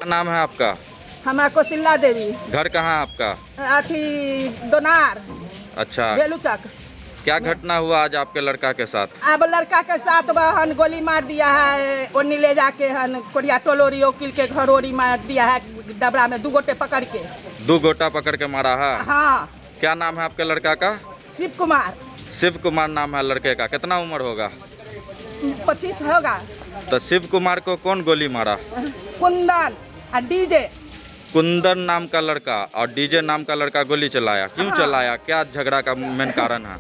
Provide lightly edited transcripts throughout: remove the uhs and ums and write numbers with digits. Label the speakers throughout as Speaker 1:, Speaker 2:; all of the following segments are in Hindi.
Speaker 1: नाम है आपका?
Speaker 2: हमारा कौशल्या देवी।
Speaker 1: घर कहाँ है आपका?
Speaker 2: अथी दोनार।
Speaker 1: अच्छा,
Speaker 2: बेलूचक।
Speaker 1: क्या घटना हुआ आज आपके लड़का के साथ?
Speaker 2: अब लड़का के साथ हन गोली मार दिया है, ओनी ले जाके हन कोरिया टोलोरी वकील के घर ओरी मार दिया है, डबरा में 2 गोटे पकड़ के।
Speaker 1: 2 गोटा पकड़ के मारा है?
Speaker 2: हाँ।
Speaker 1: क्या नाम है आपके लड़का का?
Speaker 2: शिव कुमार।
Speaker 1: शिव कुमार नाम है लड़के का। कितना उम्र होगा?
Speaker 2: 25 होगा।
Speaker 1: तो शिव कुमार को कौन गोली मारा?
Speaker 2: कुंदन और डीजे।
Speaker 1: कुंदन नाम का लड़का और डीजे नाम का लड़का गोली चलाया। क्यों चलाया? क्या झगड़ा का मेन कारण है?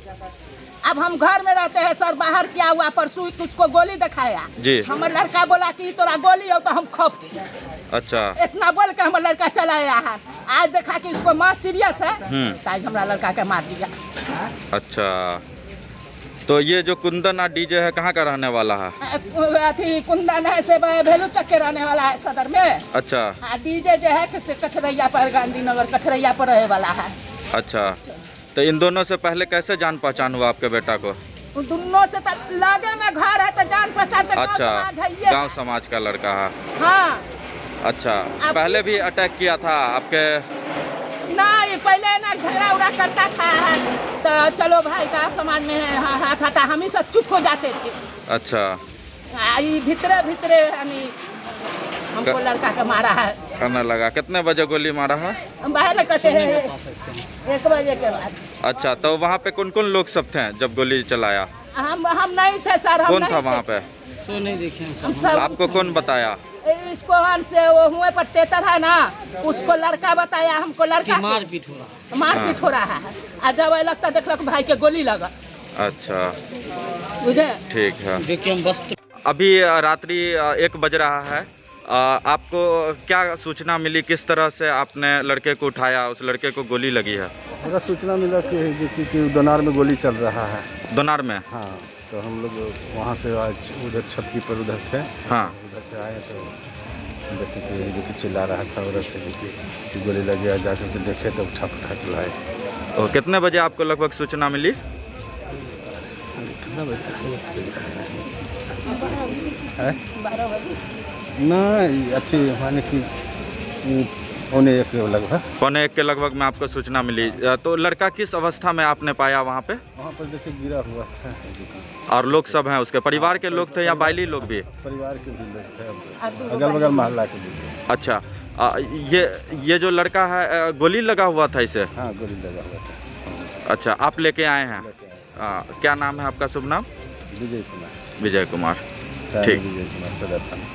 Speaker 2: अब हम घर में रहते हैं सर, बाहर क्या हुआ परसों उसको गोली दिखाया जी। हमारे लड़का बोला कि तोरा गोली हो तो हम खौफ छी।
Speaker 1: अच्छा,
Speaker 2: इतना बोल के हमारा लड़का चलाया है। आज देखा कि उसको माँ सीरियस है, आज हमारा लड़का के मार दिया। अच्छा,
Speaker 1: तो ये जो कुंदन और डीजे है कहाँ का रहने वाला है?
Speaker 2: अथी कुंदन है से भेलूचक के रहने वाला है सदर में।
Speaker 1: अच्छा।
Speaker 2: डीजे जो है कठरैया पर, गांधीनगर कठरैया पर रहे वाला है।
Speaker 1: अच्छा, तो इन दोनों से पहले कैसे जान पहचान हुआ आपके बेटा को?
Speaker 2: दोनों से तो लगे में घर है तो जान पहचान।
Speaker 1: अच्छा, गांव समाज का लड़का है।
Speaker 2: हाँ।
Speaker 1: अच्छा, पहले भी अटैक किया था आपके?
Speaker 2: नहीं, पहले ना झगड़ा उड़ा करता था तो चलो भाई का समाज में हाथ आता, हम ही सब चुप हो जाते थे। अच्छा, भीतरे भीतरे हमको लड़का का मारा है।
Speaker 1: कहने लगा। कितने बजे गोली मारा है?
Speaker 2: बाहर कहते हैं 1 बजे के बाद।
Speaker 1: अच्छा, तो वहाँ पे कौन कौन लोग सब थे जब गोली चलाया?
Speaker 2: हम नहीं थे सर।
Speaker 1: कौन था वहाँ पे?
Speaker 3: तो नहीं देखे।
Speaker 1: आपको कौन बताया?
Speaker 2: इसको से वो हुए पर तेतर है ना, उसको लड़का बताया हमको। लड़का
Speaker 3: मारपीट
Speaker 2: हो रहा है। और जब लगता देखलक भाई के गोली लगा।
Speaker 1: अच्छा,
Speaker 2: बुझे?
Speaker 1: ठीक है।
Speaker 3: देखिए हम बस
Speaker 1: अभी रात्रि 1 बज रहा है। आपको क्या सूचना मिली? किस तरह से आपने लड़के को उठाया? उस लड़के को गोली लगी है?
Speaker 4: अगर सूचना मिला कि दोनार में गोली चल रहा है।
Speaker 1: दोनार में?
Speaker 4: हाँ, तो हम लोग वहाँ से आज उधर छपकी पर उधर थे।
Speaker 1: हाँ,
Speaker 4: उधर से आए तो देखे कि जो कि चिल्ला रहा था उधर से कि गोली लग गया। जाकर के देखे तो उठा लाए।
Speaker 1: और कितने बजे आपको लगभग सूचना मिली?
Speaker 4: कितना बजे है? 12 बजे। नहीं, अच्छी माने कि 1:15 के लगभग।
Speaker 1: 1:15 के लगभग में आपको सूचना मिली। तो लड़का किस अवस्था में आपने पाया वहाँ पे?
Speaker 4: वहाँ पर देखिए गिरा हुआ था।
Speaker 1: और लोग सब हैं उसके परिवार के लोग थे या बाइली लोग भी?
Speaker 4: परिवार के भी लोग थे, अगल बगल मोहल्ला के भी।
Speaker 1: अच्छा, ये जो लड़का है गोली लगा हुआ था इसे?
Speaker 4: हाँ, गोली लगा हुआ था।
Speaker 1: अच्छा, आप लेके आए हैं? क्या नाम है आपका? शुभ नाम?
Speaker 4: विजय कुमार।
Speaker 1: विजय कुमार। ठीक।
Speaker 4: विजय कुमार सदर थाना।